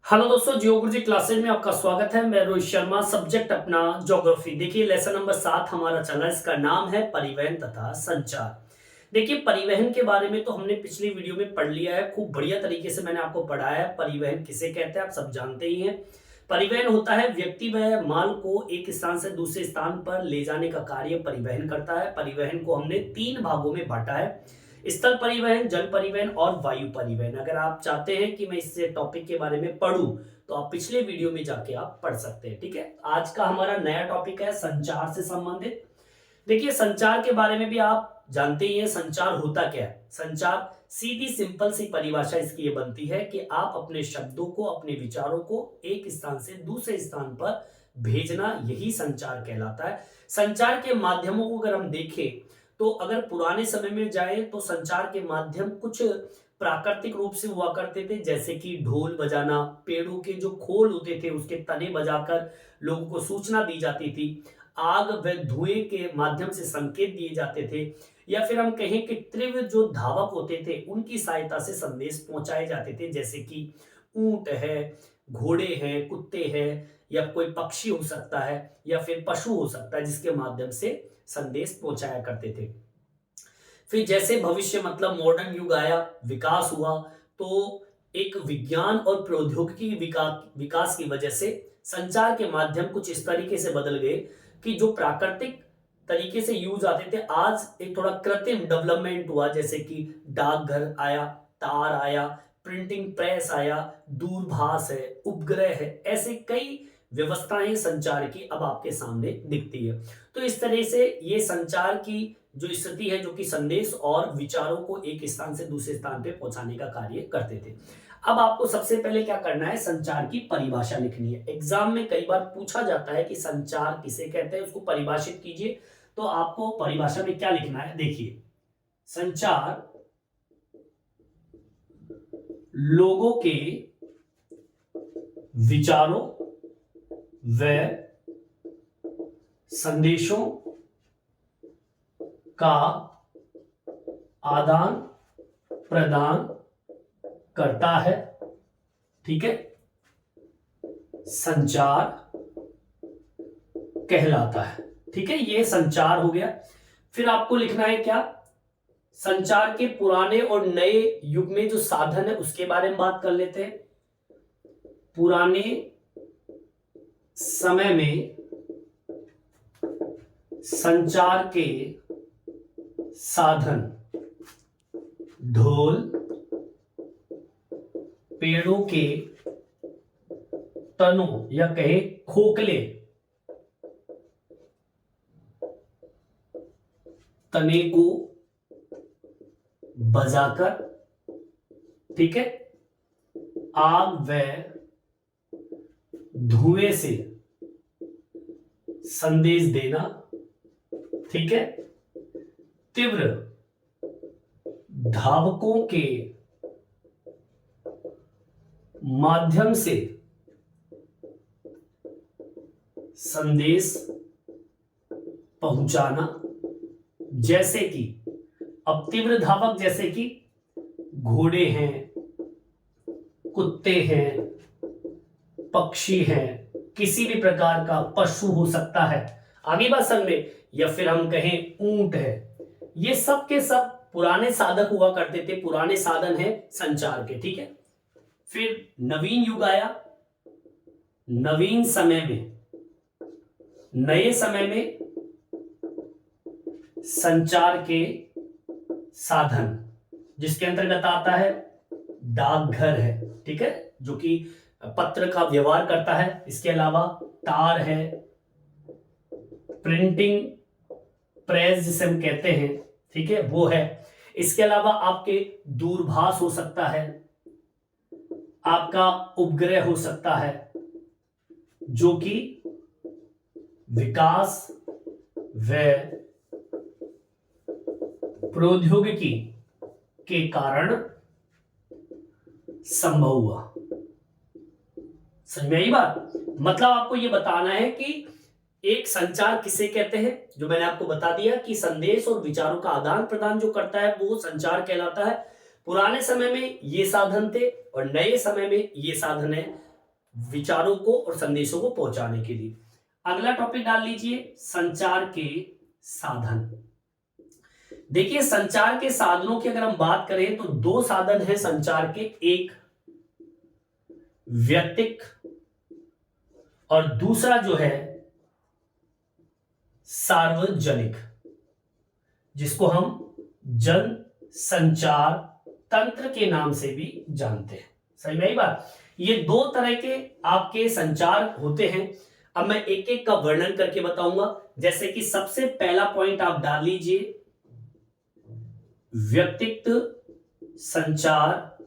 Hello दोस्तों, जियो गुरुजी classes में आपका स्वागत है। मैं रोहित शर्मा, सब्जेक्ट अपना ज्योग्राफी। देखिए लेसन नंबर 7 हमारा चला है, इसका नाम है परिवहन तथा संचार। देखिए परिवहन के बारे में तो हमने पिछली वीडियो में पढ़ लिया है, खूब बढ़िया तरीके से मैंने आपको पढ़ाया है। परिवहन किसे कहते हैं आप सब जानते ही हैं। परिवहन होता है व्यक्ति व माल को एक स्थान से दूसरे स्थान पर ले जाने का कार्य परिवहन करता है। परिवहन को हमने 3 भागों में बांटा है, स्थल परिवहन, जल परिवहन और वायु परिवहन। अगर आप चाहते हैं कि मैं इस टॉपिक के बारे में पढ़ूं तो आप पिछले वीडियो में जाके आप पढ़ सकते हैं। ठीक है, आज का हमारा नया टॉपिक है संचार से संबंधित। देखिए संचार के बारे में भी आप जानते ही हैं, संचार होता क्या है। संचार सीधी सिंपल सी परिभाषा इसकी ये बनती है कि आप अपने शब्दों को, अपने विचारों को एक स्थान से दूसरे स्थान पर भेजना, यही संचार कहलाता है। संचार के माध्यमों को अगर हम देखें तो अगर पुराने समय में जाए तो संचार के माध्यम कुछ प्राकृतिक रूप से हुआ करते थे, जैसे कि ढोल बजाना, पेड़ों के जो खोल होते थे उसके तने बजाकर लोगों को सूचना दी जाती थी, आग व धुएं के माध्यम से संकेत दिए जाते थे, या फिर हम कहें कि तीव्र जो धावक होते थे उनकी सहायता से संदेश पहुंचाए जाते थे, जैसे कि ऊंट है, घोड़े हैं, कुत्ते हैं, या कोई पक्षी हो सकता है या फिर पशु हो सकता है, जिसके माध्यम से संदेश पहुंचाया करते थे। फिर जैसे भविष्य मतलब मॉडर्न युग आया, विकास हुआ, तो एक विज्ञान और प्रौद्योगिकी विकास की वजह से संचार के माध्यम कुछ इस तरीके से बदल गए कि जो प्राकृतिक तरीके से यूज आते थे, आज एक थोड़ा कृत्रिम डेवलपमेंट हुआ, जैसे कि डाकघर आया, तार आया, प्रिंटिंग प्रेस आया, दूरभाष है, उपग्रह है, ऐसे कई व्यवस्थाएं संचार की अब आपके सामने दिखती है। तो इस तरह से ये संचार की जो स्थिति है, जो कि संदेश और विचारों को एक स्थान से दूसरे स्थान पे पहुंचाने का कार्य करते थे। अब आपको सबसे पहले क्या करना है, संचार की परिभाषा लिखनी है। एग्जाम में कई बार पूछा जाता है कि संचार किसे कहते हैं, उसको परिभाषित कीजिए। तो आपको परिभाषा में क्या लिखना है, देखिए, संचार लोगों के विचारों व संदेशों का आदान प्रदान करता है। ठीक है, संचार कहलाता है। ठीक है, ये संचार हो गया। फिर आपको लिखना है क्या, संचार के पुराने और नए युग में जो साधन है उसके बारे में बात कर लेते हैं। पुराने समय में संचार के साधन ढोल, पेड़ों के तनों या कहे खोखले तने को बजाकर, ठीक है, आग व धुएं से संदेश देना। ठीक है, तीव्र धावकों के माध्यम से संदेश पहुंचाना, जैसे कि अब तीव्र धावक जैसे कि घोड़े हैं, कुत्ते हैं, पक्षी हैं, किसी भी प्रकार का पशु हो सकता है, आगे बात समझ में, या फिर हम कहें ऊंट है, ये सब के सब पुराने साधक हुआ करते थे, पुराने साधन है संचार के। ठीक है, फिर नवीन युग आया। नवीन समय में, नए समय में संचार के साधन, जिसके अंतर्गत आता है डाकघर है, ठीक है, जो कि पत्र का व्यवहार करता है। इसके अलावा तार है, प्रिंटिंग प्रेस जिसे हम कहते हैं, ठीक है, वो है। इसके अलावा आपके दूरभाष हो सकता है, आपका उपग्रह हो सकता है, जो कि विकास व प्रौद्योगिकी के कारण संभव हुआ। समझ में आई बात? मतलब आपको यह बताना है कि एक संचार किसे कहते हैं, जो मैंने आपको बता दिया कि संदेश और विचारों का आदान प्रदान जो करता है वो संचार कहलाता है। पुराने समय में ये साधन थे और नए समय में ये साधन है। विचारों को और संदेशों को पहुंचाने के लिए। अगला टॉपिक डाल लीजिए, संचार के साधन। देखिए संचार के साधनों की अगर हम बात करें तो दो साधन हैं संचार के, एक व्यक्तिक और दूसरा जो है सार्वजनिक, जिसको हम जन संचार तंत्र के नाम से भी जानते हैं। सही में बात, ये दो तरह के आपके संचार होते हैं। अब मैं एक एक का वर्णन करके बताऊंगा। जैसे कि सबसे पहला पॉइंट आप डाल लीजिए, व्यक्तित्व संचार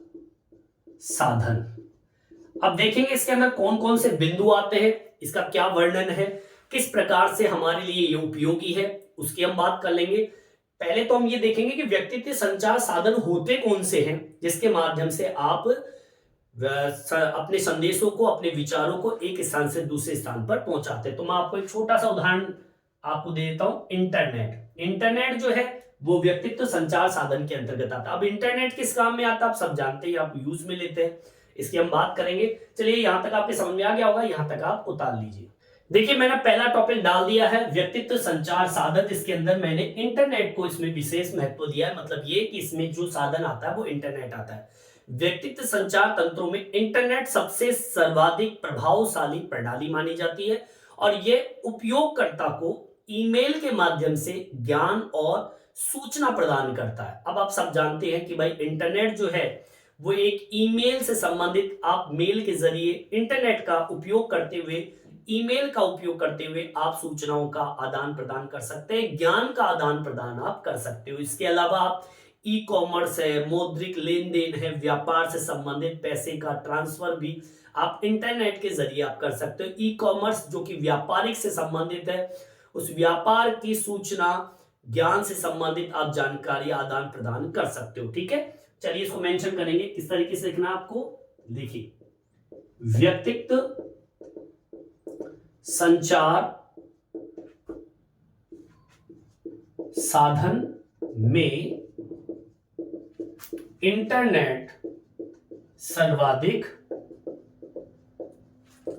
साधन। अब देखेंगे इसके अंदर कौन कौन से बिंदु आते हैं, इसका क्या वर्णन है, किस प्रकार से हमारे लिए ये उपयोगी है, उसकी हम बात कर लेंगे। पहले तो हम ये देखेंगे कि व्यक्तित्व संचार साधन होते कौन से हैं जिसके माध्यम से आप अपने संदेशों को, अपने विचारों को एक स्थान से दूसरे स्थान पर पहुंचाते हैं। तो मैं आपको एक छोटा सा उदाहरण आपको दे देता हूं। इंटरनेट जो है वो व्यक्तित्व संचार साधन के अंतर्गत आता है। अब इंटरनेट किस काम में आता है आप सब जानते हैं, आप यूज में लेते हैं, इसकी हम बात करेंगे। चलिए यहां तक आपके समझ में आ गया होगा, यहां तक आप उतार लीजिए। देखिए मैंने पहला टॉपिक डाल दिया है व्यक्तित्व संचार साधन, इसके अंदर मैंने इंटरनेट को इसमें विशेष महत्व दिया है। मतलब ये कि इसमें जो साधन आता है वो इंटरनेट आता है। व्यक्तित्व संचार तंत्रों में इंटरनेट सबसे सर्वाधिक प्रभावशाली प्रणाली मानी जाती है और ये उपयोगकर्ता को ईमेल के माध्यम से ज्ञान और सूचना प्रदान करता है। अब आप सब जानते हैं कि भाई इंटरनेट जो है वो एक ईमेल से संबंधित, आप मेल के जरिए इंटरनेट का उपयोग करते हुए, ईमेल का उपयोग करते हुए आप सूचनाओं का आदान प्रदान कर सकते हैं, ज्ञान का आदान प्रदान आप कर सकते हो। इसके अलावा आप ई कॉमर्स है, मौद्रिक लेन देन है, व्यापार से संबंधित पैसे का ट्रांसफर भी आप इंटरनेट के जरिए आप कर सकते हो। ई कॉमर्स जो कि व्यापारिक से संबंधित है, उस व्यापार की सूचना, ज्ञान से संबंधित आप जानकारी आदान प्रदान कर सकते हो। ठीक है, चलिए इसको मेंशन करेंगे, किस तरीके से लिखना आपको। देखिए व्यक्तित्व संचार साधन में इंटरनेट सर्वाधिक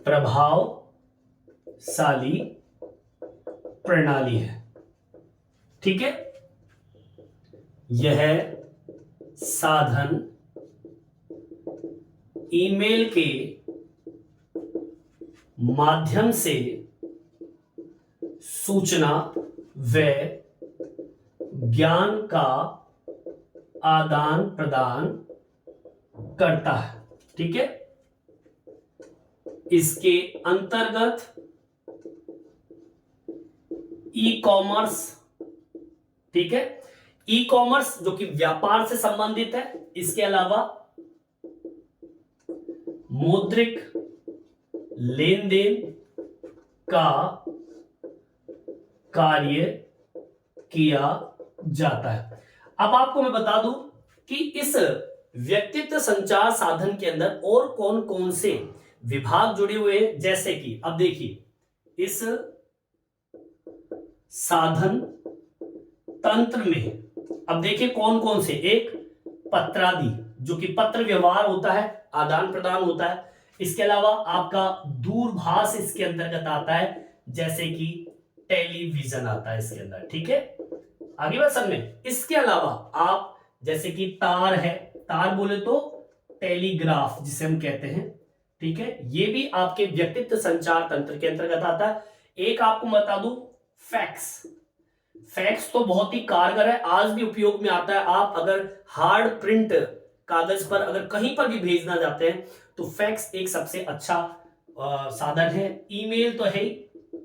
प्रभावशाली प्रणाली है। ठीक है, यह साधन ईमेल के माध्यम से सूचना व ज्ञान का आदान प्रदान करता है। ठीक है, इसके अंतर्गत ई कॉमर्स, ठीक है, ई कॉमर्स जो कि व्यापार से संबंधित है, इसके अलावा मौद्रिक लेन देन का कार्य किया जाता है। अब आपको मैं बता दूं कि इस व्यक्तित्व संचार साधन के अंदर और कौन कौन से विभाग जुड़े हुए हैं। जैसे कि अब देखिए इस साधन तंत्र में, अब देखिए कौन कौन से, एक पत्रादि जो कि पत्र व्यवहार होता है, आदान प्रदान होता है। इसके अलावा आपका दूरभाष इसके अंतर्गत आता है, जैसे कि टेलीविजन आता है इसके अंदर। ठीक है, आगे बात समझ में। इसके अलावा आप जैसे कि तार है, तार बोले तो टेलीग्राफ जिसे हम कहते हैं, ठीक है, ये भी आपके व्यक्तित्व संचार तंत्र के अंतर्गत आता है। एक आपको बता दूं फैक्स, फैक्स तो बहुत ही कारगर है, आज भी उपयोग में आता है। आप अगर हार्ड प्रिंट कागज पर अगर कहीं पर भी भेजना चाहते हैं तो फैक्स एक सबसे अच्छा साधन है। ईमेल तो है,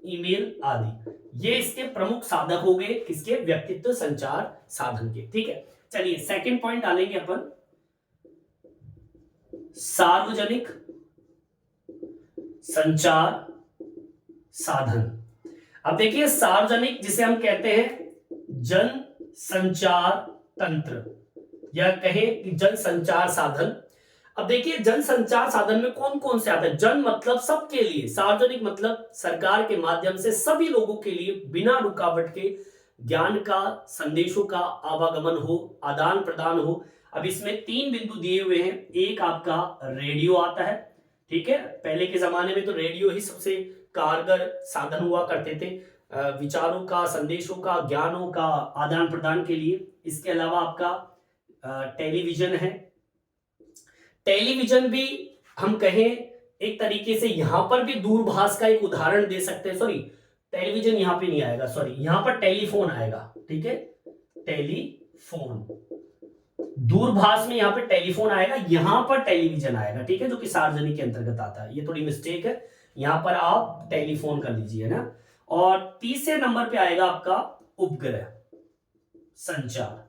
ईमेल आदि, ये इसके प्रमुख साधक हो गए किसके, व्यक्तित्व संचार साधन के। ठीक है, चलिए सेकंड पॉइंट डालेंगे अपन, सार्वजनिक संचार साधन। अब देखिए सार्वजनिक जिसे हम कहते हैं जन संचार तंत्र या कहे कि जन संचार साधन। अब देखिए जन संचार साधन में कौन कौन से आते हैं। जन मतलब सबके लिए, सार्वजनिक मतलब सरकार के माध्यम से सभी लोगों के लिए बिना रुकावट के ज्ञान का, संदेशों का आवागमन हो, आदान प्रदान हो। अब इसमें तीन बिंदु दिए हुए हैं। एक आपका रेडियो आता है, ठीक है, पहले के जमाने में तो रेडियो ही सबसे कारगर साधन हुआ करते थे विचारों का, संदेशों का, ज्ञानों का आदान प्रदान के लिए। इसके अलावा आपका टेलीविजन है। टेलीविजन भी हम कहें एक तरीके से यहां पर भी दूरभाष का एक उदाहरण दे सकते हैं। सॉरी, टेलीविजन यहां पे नहीं आएगा, सॉरी, यहां पर टेलीफोन आएगा। ठीक है, टेलीफोन, दूरभाष में यहां पे टेलीफोन आएगा, यहां पर टेलीविजन आएगा। ठीक है, जो कि सार्वजनिक के अंतर्गत आता है। ये थोड़ी मिस्टेक है, यहां पर आप टेलीफोन कर लीजिए ना। और तीसरे नंबर पे आएगा आपका उपग्रह संचार।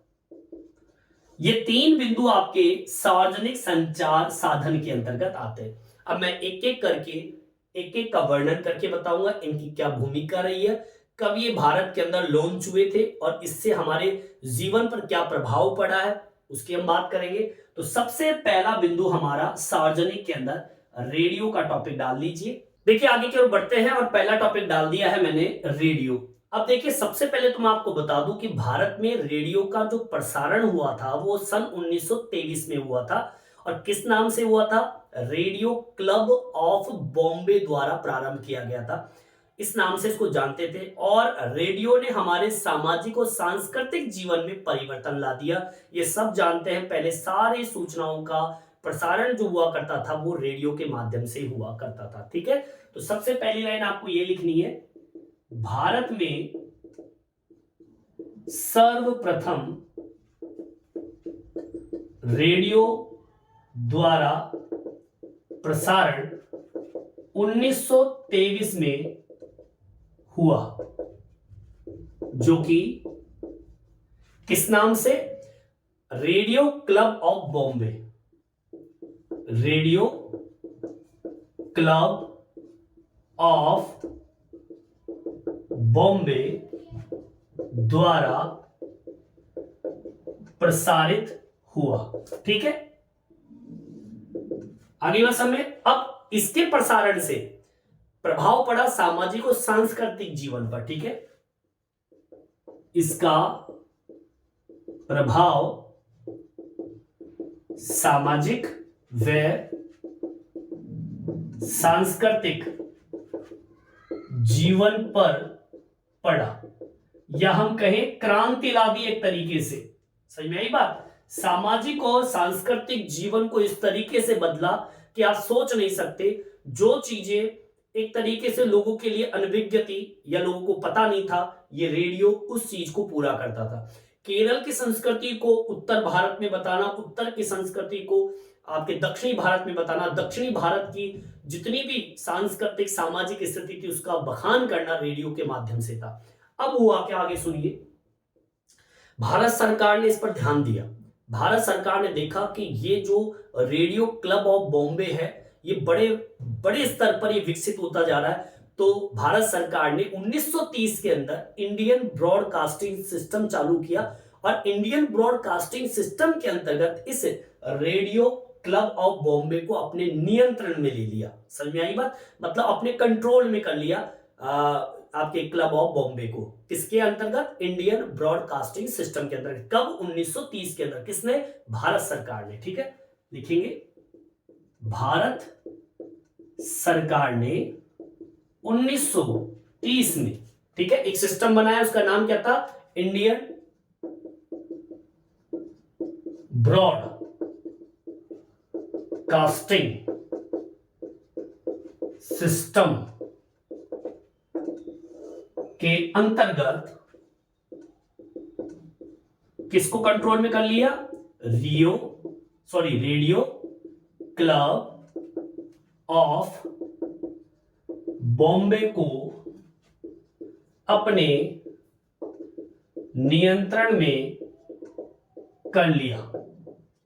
ये तीन बिंदु आपके सार्वजनिक संचार साधन के अंतर्गत आते हैं। अब मैं एक एक का वर्णन करके बताऊंगा इनकी क्या भूमिका रही है, कब ये भारत के अंदर लॉन्च हुए थे और इससे हमारे जीवन पर क्या प्रभाव पड़ा है, उसकी हम बात करेंगे। तो सबसे पहला बिंदु हमारा सार्वजनिक के अंदर रेडियो का टॉपिक डाल लीजिए। देखिए आगे की ओर बढ़ते हैं और पहला टॉपिक डाल दिया है मैंने रेडियो। अब देखिए सबसे पहले तो मैं आपको बता दूं कि भारत में रेडियो का जो प्रसारण हुआ था वो सन 1923 में हुआ था। और किस नाम से हुआ था? रेडियो क्लब ऑफ बॉम्बे द्वारा प्रारंभ किया गया था, इस नाम से इसको जानते थे। और रेडियो ने हमारे सामाजिक और सांस्कृतिक जीवन में परिवर्तन ला दिया, ये सब जानते हैं। पहले सारी सूचनाओं का प्रसारण जो हुआ करता था वो रेडियो के माध्यम से हुआ करता था। ठीक है, तो सबसे पहली लाइन आपको ये लिखनी है, भारत में सर्वप्रथम रेडियो द्वारा प्रसारण 1923 में हुआ, जो कि किस नाम से? Radio club of Bombay, radio club of Bombay द्वारा प्रसारित हुआ। ठीक है, आगे बात समझ में। अब इसके प्रसारण से प्रभाव पड़ा सामाजिक और सांस्कृतिक जीवन पर। ठीक है, इसका प्रभाव सामाजिक व सांस्कृतिक जीवन पर पड़ा, या हम कहें क्रांति ला दी एक तरीके से। समझ में आई बात? सामाजिक और सांस्कृतिक जीवन को इस तरीके से बदला कि आप सोच नहीं सकते। जो चीजें एक तरीके से लोगों के लिए अनभिज्ञ थी या लोगों को पता नहीं था, ये रेडियो उस चीज को पूरा करता था। केरल की संस्कृति को उत्तर भारत में बताना, उत्तर की संस्कृति को आपके दक्षिणी भारत में बताना, दक्षिणी भारत की जितनी भी सांस्कृतिक सामाजिक स्थिति थी उसका बखान करना रेडियो के माध्यम से था। अब हुआ क्या, आगे सुनिए। भारत सरकार ने इस पर ध्यान दिया। भारत सरकार ने देखा कि ये जो रेडियो क्लब ऑफ बॉम्बे है ये बड़े बड़े स्तर पर ये विकसित होता जा रहा है। तो भारत सरकार ने 1930 के अंदर इंडियन ब्रॉडकास्टिंग सिस्टम चालू किया और इंडियन ब्रॉडकास्टिंग सिस्टम के अंतर्गत इस रेडियो क्लब ऑफ बॉम्बे को अपने नियंत्रण में ले लिया। समझ में आई बात? मतलब अपने कंट्रोल में कर लिया आपके क्लब ऑफ बॉम्बे को। किसके अंतर्गत? इंडियन ब्रॉडकास्टिंग सिस्टम के अंतर्गत। कब? 1930 के अंदर। किसने? भारत सरकार ने। ठीक है, लिखेंगे भारत सरकार ने 1930 में, ठीक है, एक सिस्टम बनाया, उसका नाम क्या था? इंडियन ब्रॉडकास्टिंग सिस्टम के अंतर्गत किसको कंट्रोल में कर लिया? रेडियो क्लब ऑफ बॉम्बे को अपने नियंत्रण में कर लिया।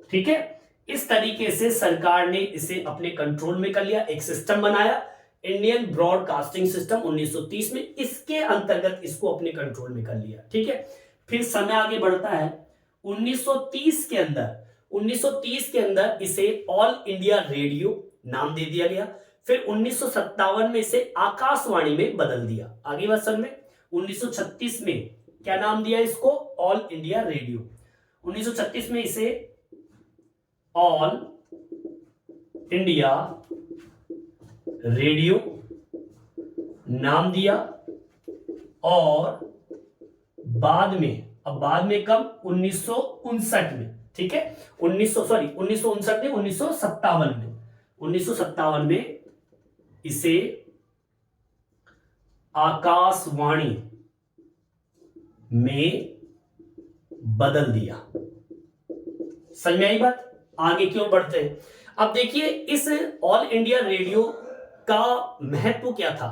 ठीक है, इस तरीके से सरकार ने इसे अपने कंट्रोल में कर लिया, एक सिस्टम बनाया इंडियन ब्रॉडकास्टिंग सिस्टम 1930 में, इसके अंतर्गत इसको अपने कंट्रोल में कर लिया। ठीक है, फिर समय आगे बढ़ता है 1930 के अंदर इसे ऑल इंडिया रेडियो नाम दे दिया गया। फिर 1957 में इसे आकाशवाणी में बदल दिया। आगे बात समझ में। 1936 में क्या नाम दिया इसको? All India radio. 1936 में इसे ऑल इंडिया रेडियो नाम दिया और बाद में कब, 1959 में, ठीक है, 1959 में, 1957 में इसे आकाशवाणी में बदल दिया। समझ में आई बात? आगे क्यों बढ़ते हैं। अब देखिए इस ऑल इंडिया रेडियो का महत्व क्या था।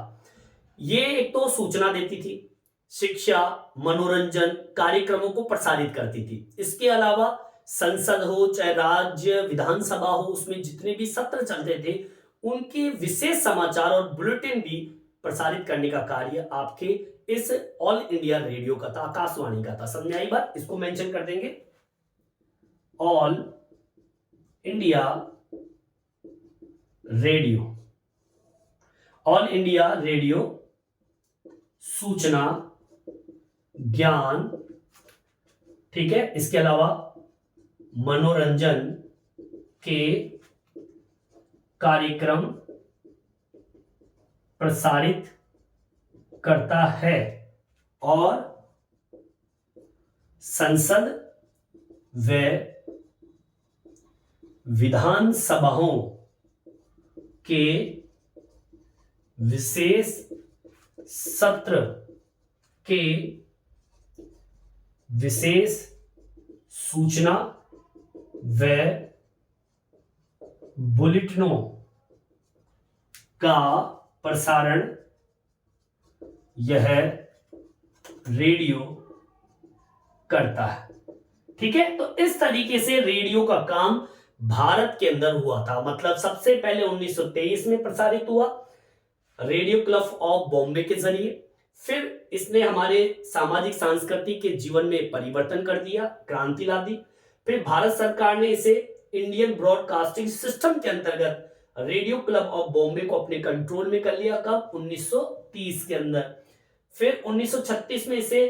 ये एक तो सूचना देती थी, शिक्षा, मनोरंजन कार्यक्रमों को प्रसारित करती थी। इसके अलावा संसद हो चाहे राज्य विधानसभा हो, उसमें जितने भी सत्र चलते थे उनके विशेष समाचार और बुलेटिन भी प्रसारित करने का कार्य आपके इस ऑल इंडिया रेडियो का था, आकाशवाणी का था। समझ आई बात? इसको मेंशन कर देंगे, all India radio. All India radio सूचना, ज्ञान, ठीक है, इसके अलावा मनोरंजन के कार्यक्रम प्रसारित करता है और संसद व विधानसभाओं के विशेष सत्र के विशेष सूचना व बुलेटिनों का प्रसारण यह रेडियो करता है। ठीक है, तो इस तरीके से रेडियो का काम भारत के अंदर हुआ था। मतलब सबसे पहले 1923 में प्रसारित हुआ रेडियो क्लब ऑफ बॉम्बे के जरिए। फिर इसने हमारे सामाजिक सांस्कृतिक के जीवन में परिवर्तन कर दिया, क्रांति ला दी। फिर भारत सरकार ने इसे इंडियन ब्रॉडकास्टिंग सिस्टम के अंतर्गत रेडियो क्लब ऑफ बॉम्बे को अपने कंट्रोल में कर लिया। कब? 1930 के अंदर। फिर 1936 में इसे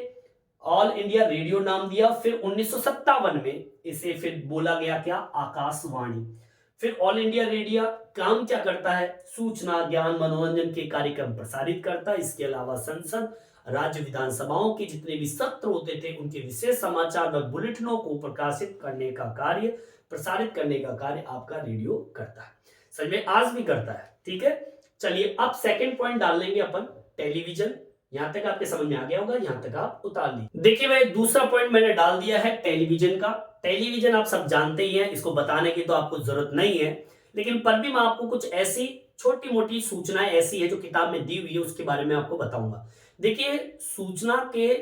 ऑल इंडिया रेडियो नाम दिया। फिर 1957 में इसे फिर बोला गया क्या? आकाशवाणी। फिर ऑल इंडिया रेडियो काम क्या करता है? सूचना, ज्ञान, मनोरंजन के कार्यक्रम प्रसारित करता है। इसके अलावा संसद, राज्य विधानसभाओं के जितने भी सत्र होते थे उनके विशेष समाचार व बुलेटिनों को प्रकाशित करने का कार्य, प्रसारित करने का कार्य आपका रेडियो करता है। सच में आज भी करता है। ठीक है, चलिए अब सेकंड पॉइंट डाल लेंगे अपन, टेलीविजन। यहां तक आपके समझ में आ गया होगा, यहां तक आप उतार लीजिए। देखिए भाई, दूसरा पॉइंट मैंने डाल दिया है टेलीविजन का। टेलीविजन आप सब जानते ही हैं, इसको बताने की तो आपको जरूरत नहीं है, लेकिन पर भी मैं आपको कुछ ऐसी छोटी मोटी सूचनाएं ऐसी है जो किताब में दी हुई है उसके बारे में आपको बताऊंगा। देखिए, सूचना के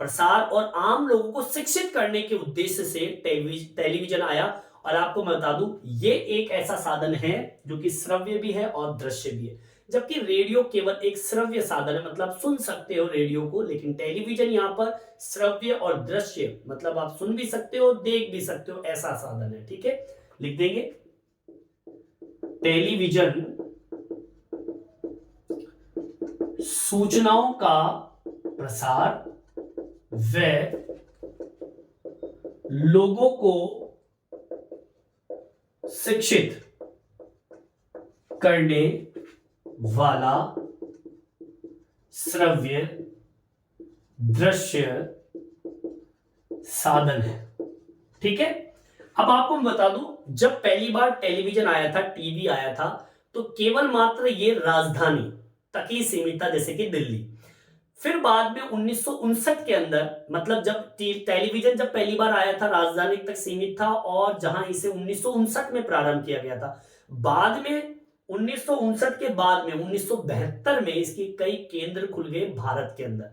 प्रसार और आम लोगों को शिक्षित करने के उद्देश्य से टेलीविजन आया। और आपको मैं बता दूं, ये एक ऐसा साधन है जो कि श्रव्य भी है और दृश्य भी है। जबकि रेडियो केवल एक श्रव्य साधन है, मतलब सुन सकते हो रेडियो को, लेकिन टेलीविजन यहाँ पर श्रव्य और दृश्य, मतलब आप सुन भी सकते हो, देख भी सकते हो, ऐसा साधन है। ठीक है, लिख देंगे टेलीविजन सूचनाओं का प्रसार व लोगों को शिक्षित करने वाला श्रव्य दृश्य साधन है। ठीक है, अब आपको मैं बता दूं, जब पहली बार टेलीविजन आया था, टीवी आया था, तो केवल मात्र ये राजधानी तक ही सीमित था, जैसे कि दिल्ली। फिर बाद में 1959 के अंदर, मतलब जब टेलीविजन जब पहली बार आया था राजधानी तक सीमित था, और जहां इसे 1959 में प्रारंभ किया गया था। बाद में 1959 के बाद में 1972 में इसके कई केंद्र खुल गए भारत के अंदर।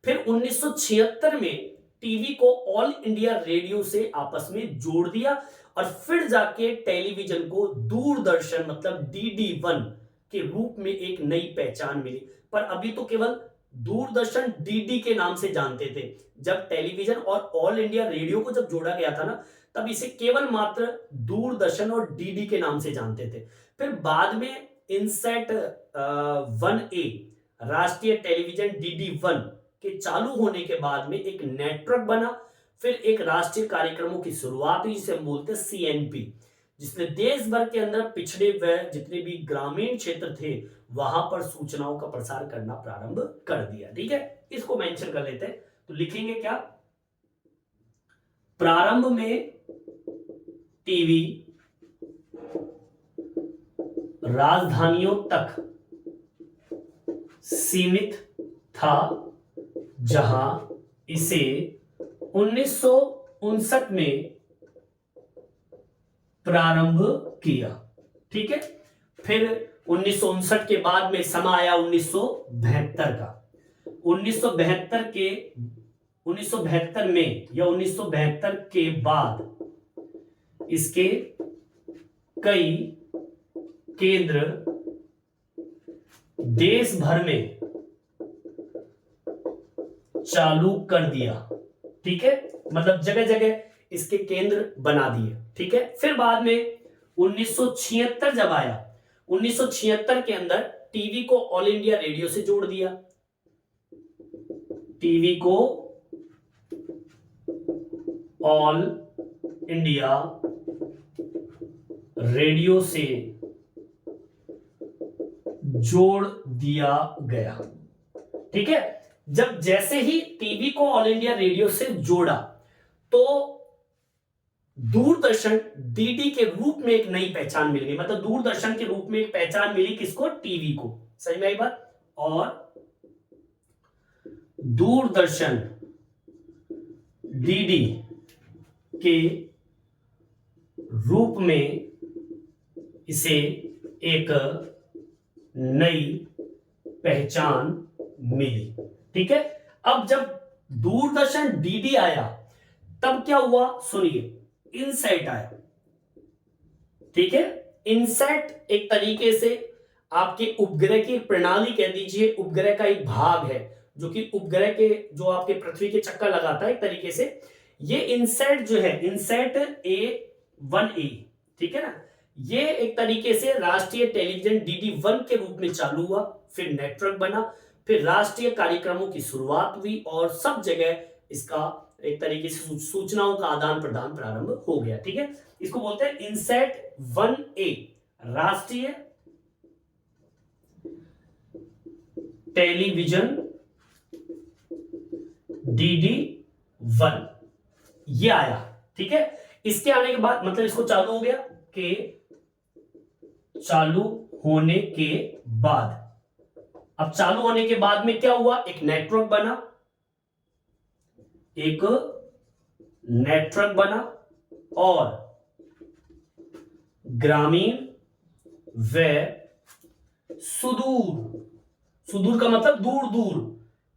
फिर 1976 में टीवी को ऑल इंडिया रेडियो से आपस में जोड़ दिया, और फिर जाके टेलीविजन को दूरदर्शन मतलब DD1 के रूप में एक नई पहचान मिली। पर अभी तो केवल दूरदर्शन DD के नाम से जानते थे। जब टेलीविजन और ऑल इंडिया रेडियो को जब जोड़ा गया था ना, तब इसे केवल मात्र दूरदर्शन और DD के नाम से जानते थे। फिर बाद में इनसेट 1A राष्ट्रीय टेलीविजन DD1 के चालू होने के बाद में एक नेटवर्क बना। फिर एक राष्ट्रीय कार्यक्रमों की शुरुआत हुई जिसे हम बोलते हैं CNP। जिसने देश भर के अंदर पिछड़े व जितने भी ग्रामीण क्षेत्र थे वहां पर सूचनाओं का प्रसार करना प्रारंभ कर दिया। ठीक है, इसको मेंशन कर लेते हैं। तो लिखेंगे क्या, प्रारंभ में टीवी राजधानियों तक सीमित था, जहां इसे 1959 में प्रारंभ किया। ठीक है, फिर 1959 के बाद में समा आया 1972 का। 1972 में या 1972 के बाद इसके कई केंद्र देश भर में चालू कर दिया। ठीक है, मतलब जगह जगह इसके केंद्र बना दिए। ठीक है, फिर बाद में 1976 जब आया, 1976 के अंदर टीवी को ऑल इंडिया रेडियो से जोड़ दिया। टीवी को ऑल इंडिया रेडियो से जोड़ दिया गया। ठीक है, जब जैसे ही टीवी को ऑल इंडिया रेडियो से जोड़ा तो दूरदर्शन डीडी के रूप में एक नई पहचान मिल गई। मतलब दूरदर्शन के रूप में एक पहचान मिली किसको, टीवी को। सही में आई बात। और दूरदर्शन डीडी के रूप में इसे एक नई पहचान मिली। ठीक है, अब जब दूरदर्शन डीडी आया तब क्या हुआ, सुनिए, इनसैट आया। ठीक है, इनसैट एक तरीके से आपके उपग्रह की प्रणाली कह दीजिए, उपग्रह का एक भाग है जो कि उपग्रह के जो आपके पृथ्वी के चक्कर लगाता है एक तरीके से। ये इनसैट जो है, इनसैट A1A, ठीक है ना, ये एक तरीके से राष्ट्रीय टेलीविजन DD1 के रूप में चालू हुआ, फिर नेटवर्क बना, फिर राष्ट्रीय कार्यक्रमों की शुरुआत हुई और सब जगह इसका एक तरीके से सूचनाओं का आदान प्रदान प्रारंभ हो गया। ठीक है, इसको बोलते हैं इनसैट 1A, राष्ट्रीय टेलीविजन DD1 ये आया। ठीक है, इसके आने के बाद मतलब इसको चालू हो गया कि चालू होने के बाद, अब चालू होने के बाद में क्या हुआ, एक नेटवर्क बना, एक नेटवर्क बना और ग्रामीण व सुदूर, सुदूर का मतलब दूर दूर,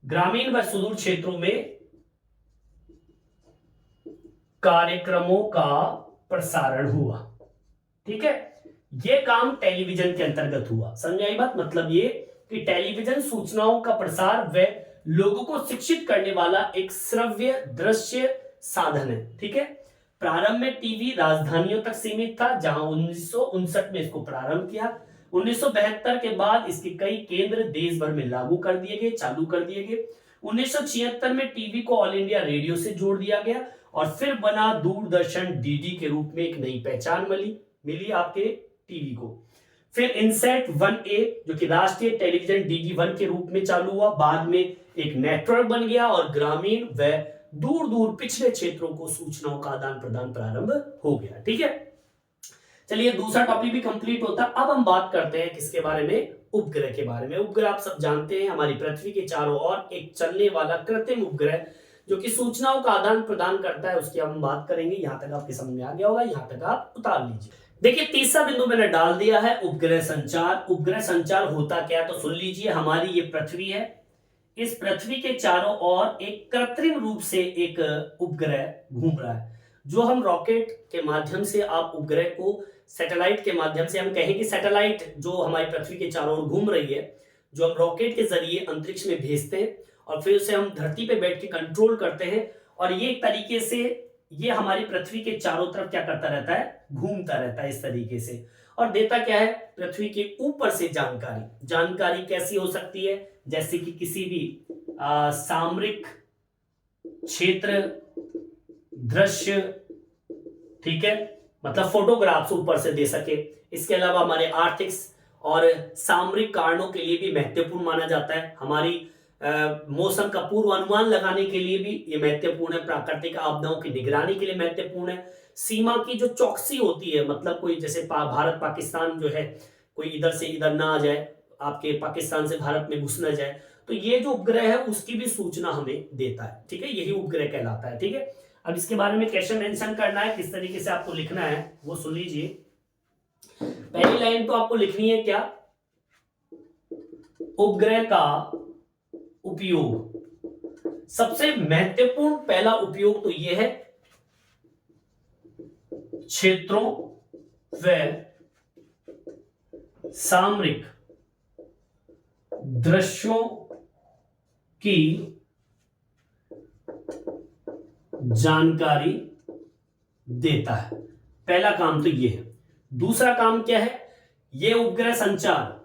ग्रामीण व सुदूर क्षेत्रों में कार्यक्रमों का प्रसारण हुआ। ठीक है, यह काम टेलीविजन के अंतर्गत हुआ। समझ आई बात। मतलब ये कि टेलीविजन सूचनाओं का प्रसार व लोगों को शिक्षित करने वाला एक श्रव्य दृश्य साधन है। ठीक है, प्रारंभ में टीवी राजधानियों तक सीमित था, जहां 1959 में इसको प्रारंभ किया। 1972 के बाद इसके कई केंद्र देश भर में लागू कर दिए गए, चालू कर दिए गए। 1976 में टीवी को ऑल इंडिया रेडियो से जोड़ दिया गया और फिर बना दूरदर्शन डीडी के रूप में एक नई पहचान मिली आपके टीवी को। फिर इनसैट 1A जो कि राष्ट्रीय टेलीविजन DD1 के रूप में चालू हुआ, बाद में एक नेटवर्क बन गया और ग्रामीण व दूर दूर पिछड़े क्षेत्रों को सूचनाओं का आदान प्रदान प्रारंभ हो गया। ठीक है, चलिए दूसरा टॉपिक भी कंप्लीट होता। अब हम बात करते हैं किसके बारे में, उपग्रह के बारे में। उपग्रह आप सब जानते हैं, हमारी पृथ्वी के चारों ओर एक चलने वाला कृत्रिम उपग्रह जो कि सूचनाओं का आदान प्रदान करता है, उसकी हम बात करेंगे। यहां तक आपके समझ में आ गया होगा, यहां तक आप उतार लीजिए। देखिए तीसरा बिंदु मैंने डाल दिया है, उपग्रह संचार। उपग्रह संचार होता क्या है तो सुन लीजिए। हमारी ये पृथ्वी है, इस पृथ्वी के चारों ओर एक कृत्रिम रूप से एक उपग्रह घूम रहा है, जो हम रॉकेट के माध्यम से, आप उपग्रह को सैटेलाइट के माध्यम से, हम कहें कि सैटेलाइट जो हमारी पृथ्वी के चारों ओर घूम रही है, जो हम रॉकेट के जरिए अंतरिक्ष में भेजते हैं और फिर उसे हम धरती पे बैठ के कंट्रोल करते हैं, और ये एक तरीके से ये हमारी पृथ्वी के चारों तरफ क्या करता रहता है, घूमता रहता है इस तरीके से, और देता क्या है, पृथ्वी के ऊपर से जानकारी। जानकारी कैसी हो सकती है, जैसे कि किसी भी सामरिक क्षेत्र, दृश्य, ठीक है, मतलब फोटोग्राफ्स ऊपर से दे सके। इसके अलावा हमारे आर्थिक और सामरिक कारणों के लिए भी महत्वपूर्ण माना जाता है। हमारी मौसम का पूर्व अनुमान लगाने के लिए भी ये महत्वपूर्ण है। प्राकृतिक आपदाओं की निगरानी के लिए महत्वपूर्ण है। सीमा की जो चौकसी होती है, मतलब कोई जैसे भारत पाकिस्तान जो है, कोई इधर से इधर ना आ जाए, आपके पाकिस्तान से भारत में घुस ना जाए, तो ये जो उपग्रह है उसकी भी सूचना हमें देता है। ठीक है, यही उपग्रह कहलाता है। ठीक है, अब इसके बारे में कैसे मेंशन करना है, किस तरीके से आपको लिखना है वो सुन लीजिए। पहली लाइन तो आपको लिखनी है क्या, उपग्रह का उपयोग। सबसे महत्वपूर्ण पहला उपयोग तो यह है क्षेत्रों व सामरिक दृश्यों की जानकारी देता है। पहला काम तो यह है। दूसरा काम क्या है, यह उपग्रह संचार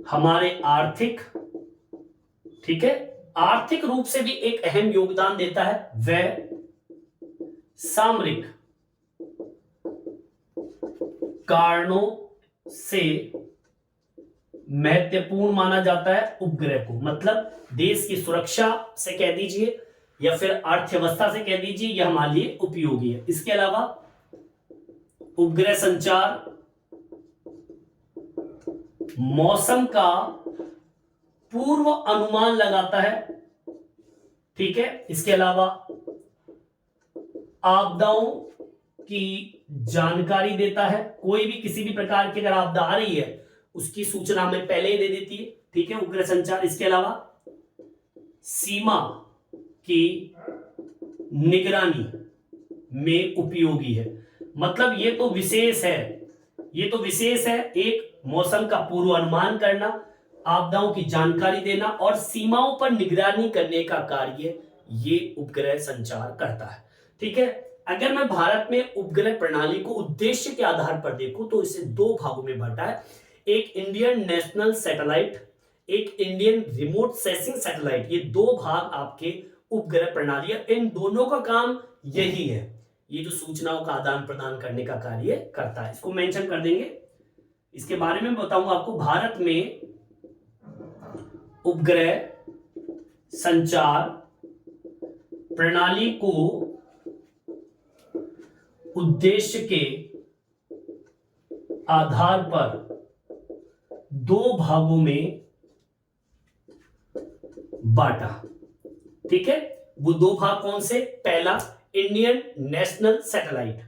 हमारे आर्थिक, ठीक है, आर्थिक रूप से भी एक अहम योगदान देता है। वह सामरिक कारणों से महत्वपूर्ण माना जाता है उपग्रह को। मतलब देश की सुरक्षा से कह दीजिए या फिर अर्थव्यवस्था से कह दीजिए, यह हमारे लिए उपयोगी है। इसके अलावा उपग्रह संचार मौसम का पूर्व अनुमान लगाता है। ठीक है, इसके अलावा आपदाओं की जानकारी देता है। कोई भी किसी भी प्रकार की अगर आपदा आ रही है उसकी सूचना हमें पहले ही दे देती है। ठीक है, उपग्रह संचार। इसके अलावा सीमा की निगरानी में उपयोगी है। मतलब ये तो विशेष है, ये तो विशेष है। एक मौसम का पूर्व अनुमान करना, आपदाओं की जानकारी देना और सीमाओं पर निगरानी करने का कार्य ये उपग्रह संचार करता है। ठीक है, अगर मैं भारत में उपग्रह प्रणाली को उद्देश्य के आधार पर देखूं तो इसे दो भागों में बांटा है। एक इंडियन नेशनल सैटेलाइट, एक इंडियन रिमोट सेंसिंग सैटेलाइट। ये दो भाग आपके उपग्रह प्रणाली है। इन दोनों का काम यही है, ये जो सूचनाओं का आदान प्रदान करने का कार्य करता है। इसको मेंशन कर देंगे। इसके बारे में बताऊंगा आपको। भारत में उपग्रह संचार प्रणाली को उद्देश्य के आधार पर दो भागों में बांटा। ठीक है, वो दो भाग कौन से, पहला Indian national satellite,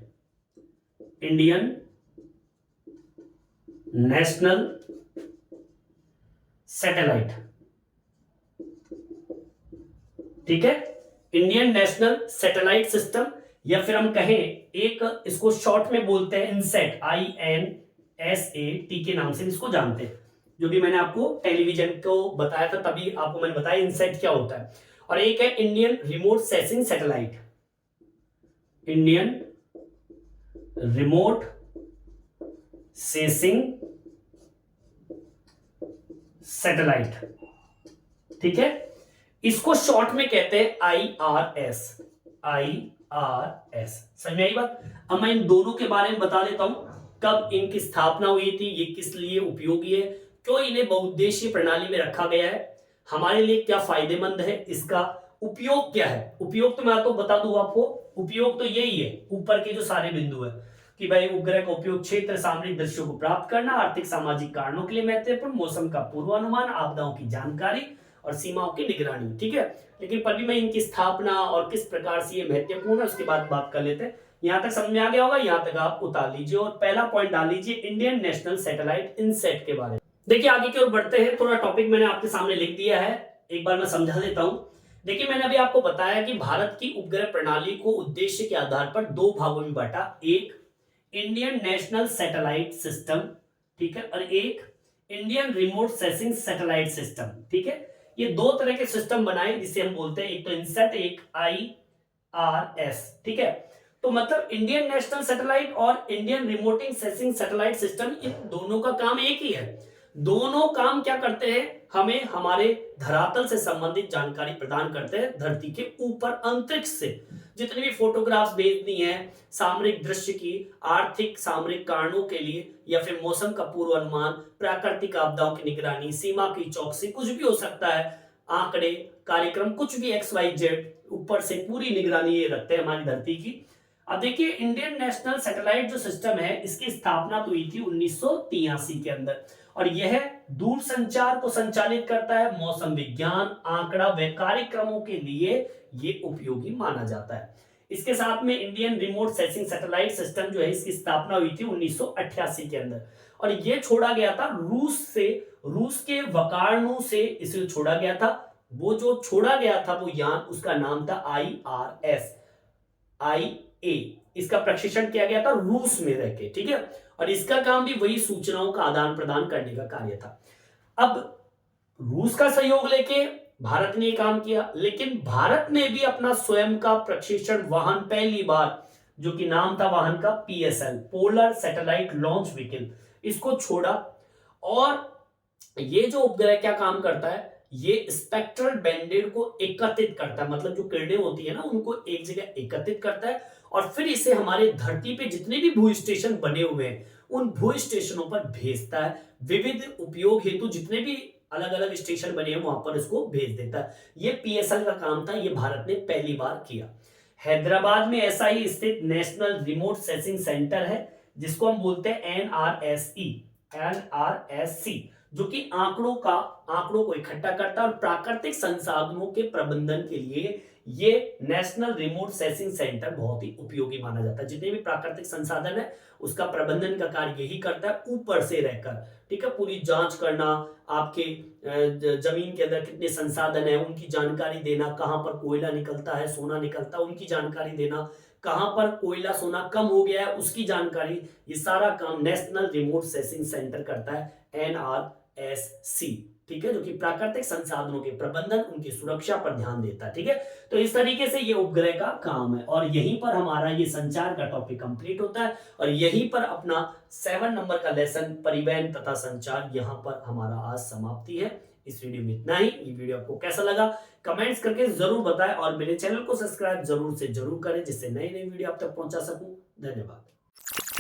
Indian national satellite. ठीक है, इंडियन नेशनल सैटेलाइट सिस्टम, या फिर हम कहें एक इसको शॉर्ट में बोलते हैं इनसेट, INSAT के नाम से इसको जानते हैं। जो भी मैंने आपको टेलीविजन को बताया था तभी आपको मैंने बताया इनसेट क्या होता है। और एक है Indian remote sensing satellite, Indian remote sensing satellite. ठीक है, इसको शॉर्ट में कहते हैं IRS। समझ में आई बात। अब मैं इन दोनों के बारे में बता देता हूं, कब इनकी स्थापना हुई थी, ये किस लिए उपयोगी है, क्यों इन्हें बहुउद्देशीय प्रणाली में रखा गया है, हमारे लिए क्या फायदेमंद है, इसका उपयोग क्या है। उपयोग तो मैं तो बता दूं आपको, उपयोग तो यही है, ऊपर के जो सारे बिंदु है कि भाई उपग्रह का उपयोग क्षेत्र सामरिक दृश्यों को प्राप्त करना, आर्थिक सामाजिक कारणों के लिए महत्वपूर्ण, मौसम का पूर्वानुमान, आपदाओं की जानकारी और सीमाओं की निगरानी। ठीक है, लेकिन पर भी मैं इनकी स्थापना और किस प्रकार से ये महत्वपूर्ण है उसके बाद बात कर लेते हैं। यहां तक समझ में आ गया होगा, यहां तक आप उतार लीजिए और पहला पॉइंट डाल लीजिए इंडियन नेशनल सैटेलाइट इनसेट के बारे में। देखिए आगे की ओर बढ़ते हैं। थोड़ा टॉपिक मैंने आपके सामने लिख दिया है, एक बार मैं समझा देता हूं। देखिए मैंने अभी आपको बताया कि भारत की उपग्रह प्रणाली को उद्देश्य के आधार पर दो भागों में बांटा, एक इंडियन नेशनल सैटेलाइट सिस्टम, ठीक है, और एक Indian remote sensing satellite system. ठीक है, ये दो तरह के सिस्टम बनाए जिसे हम बोलते हैं, एक तो इनसेट, एक IRS। ठीक है, तो मतलब इंडियन नेशनल सैटेलाइट और Indian remoting sensing satellite system, इन दोनों का काम एक ही है। दोनों काम क्या करते हैं, हमें हमारे धरातल से संबंधित जानकारी प्रदान करते हैं। धरती के ऊपर अंतरिक्ष से जितनी भी फोटोग्राफ्स भेजनी है सामरिक दृश्य की, आर्थिक सामरिक कारणों के लिए, या फिर मौसम का पूर्वानुमान, प्राकृतिक आपदाओं की निगरानी, सीमा की चौकसी, कुछ भी हो सकता है, आंकड़े, कार्यक्रम, कुछ भी एक्स वाई जेड, ऊपर से पूरी निगरानी ये रखते हैं हमारी धरती की। अब देखिए इंडियन नेशनल सैटेलाइट जो सिस्टम है इसकी स्थापना तो हुई थी 1983 के अंदर, और यह दूर संचार को संचालित करता है, मौसम विज्ञान, आंकड़ा व कार्यक्रमों के लिए ये उपयोगी माना जाता है। इसके साथ में Indian remote sensing satellite system जो है इसकी स्थापना हुई थी 1988 के अंदर, और ये छोड़ा गया था रूस से, रूस के वकार्नो से इसे छोड़ा गया था। वो जो छोड़ा गया था वो यान, उसका नाम था IA, इसका प्रशिक्षण किया गया था रूस में रह के, ठीक है, और इसका काम भी वही सूचनाओं का आदान प्रदान करने का कार्य था। अब रूस का सहयोग लेके भारत ने काम किया, लेकिन भारत ने भी अपना स्वयं का प्रशिक्षण वाहन पहली बार, जो कि नाम था वाहन का PSL, polar satellite launch vehicle, इसको छोड़ा। और ये जो उपग्रह क्या काम करता है, ये स्पेक्ट्रल बैंडेड को एकत्रित करता है, मतलब जो किरणें होती है ना उनको एक जगह एकत्रित करता है, और फिर इसे हमारे धरती पे जितने भी भू स्टेशन बने हुए हैं उन भू स्टेशनों पर भेजता है। विविध उपयोग हेतु जितने भी अलग अलग स्टेशन बने हैं वहां पर इसको भेज देता है। ये PSL का काम था, ये भारत ने पहली बार किया। हैदराबाद में ऐसा ही स्थित नेशनल रिमोट सेंसिंग सेंटर है जिसको हम बोलते हैं NRSC, जो कि आंकड़ों को इकट्ठा करता है, और प्राकृतिक संसाधनों के प्रबंधन के लिए ये नेशनल रिमोट सेंसिंग सेंटर बहुत ही उपयोगी माना जाता है। जितने भी प्राकृतिक संसाधन है उसका प्रबंधन का कार्य यही करता है, ऊपर से रहकर, ठीक है, पूरी जांच करना, आपके जमीन के अंदर कितने संसाधन है उनकी जानकारी देना, कहां पर कोयला निकलता है, सोना निकलता है उनकी जानकारी देना, कहां पर कोयला सोना कम हो गया है उसकी जानकारी, ये सारा काम नेशनल रिमोट सेंसिंग सेंटर करता है, NRSC, ठीक है, जो कि प्राकृतिक संसाधनों के प्रबंधन, उनकी सुरक्षा पर ध्यान देता है, ठीक है। तो इस तरीके से ये उपग्रह का काम है, और यहीं पर हमारा ये संचार का टॉपिक कंप्लीट होता है, और यहीं पर अपना 7 नंबर का लेसन परिवहन तथा संचार यहां पर हमारा आज समाप्ति है। इस वीडियो में इतना ही। ये वीडियो आपको कैसा लगा कमेंट्स करके जरूर बताएं, और मेरे चैनल को सब्सक्राइब जरूर से जरूर करें जिससे नई नई वीडियो आप तक पहुंचा सकूं। धन्यवाद।